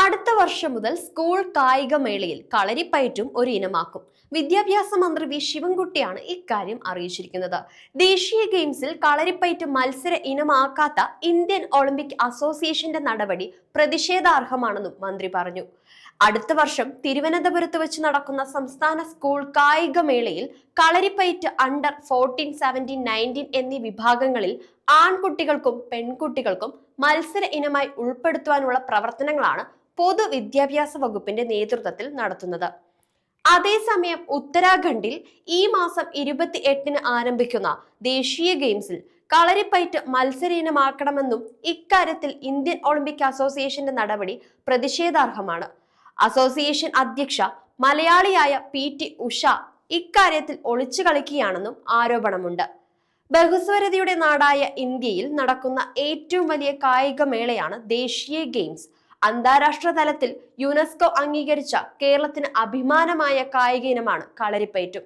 അടുത്ത വർഷം മുതൽ സ്കൂൾ കായികമേളയിൽ കളരിപ്പയറ്റും ഒരു ഇനമാക്കും. വിദ്യാഭ്യാസ മന്ത്രി വി ശിവൻകുട്ടിയാണ് ഇക്കാര്യം അറിയിച്ചിരിക്കുന്നത്. ദേശീയ ഗെയിംസിൽ കളരിപ്പയറ്റ് മത്സര ഇനമാക്കാത്ത ഇന്ത്യൻ ഒളിമ്പിക് അസോസിയേഷന്റെ നടപടി പ്രതിഷേധാർഹമാണെന്നും മന്ത്രി പറഞ്ഞു. അടുത്ത വർഷം തിരുവനന്തപുരത്ത് വെച്ച് നടക്കുന്ന സംസ്ഥാന സ്കൂൾ കായികമേളയിൽ കളരിപ്പയറ്റ് അണ്ടർ 14, 17, 19 എന്നീ വിഭാഗങ്ങളിൽ ആൺകുട്ടികൾക്കും പെൺകുട്ടികൾക്കും മത്സര ഇനമായി ഉൾപ്പെടുത്തുവാനുള്ള പ്രവർത്തനങ്ങളാണ് പൊതുവിദ്യാഭ്യാസ വകുപ്പിന്റെ നേതൃത്വത്തിൽ നടത്തുന്നത്. അതേസമയം ഉത്തരാഖണ്ഡിൽ ഈ മാസം 28-ന് ആരംഭിക്കുന്ന ദേശീയ ഗെയിംസിൽ കളരിപ്പയറ്റ് മത്സര ഇനമാക്കണമെന്നും ഇക്കാര്യത്തിൽ ഇന്ത്യൻ ഒളിമ്പിക് അസോസിയേഷന്റെ നടപടി പ്രതിഷേധാർഹമാണ്. അസോസിയേഷൻ അധ്യക്ഷ മലയാളിയായ PT ഉഷ ഇക്കാര്യത്തിൽ ഒളിച്ചു കളിക്കുകയാണെന്നും ആരോപണമുണ്ട്. ബഹുസ്വരതയുടെ നാടായ ഇന്ത്യയിൽ നടക്കുന്ന ഏറ്റവും വലിയ കായികമേളയാണ് ദേശീയ ഗെയിംസ്. അന്താരാഷ്ട്ര തലത്തിൽ യുനെസ്കോ അംഗീകരിച്ച കേരളത്തിന് അഭിമാനമായ കായിക ഇനമാണ് കളരിപ്പയറ്റും.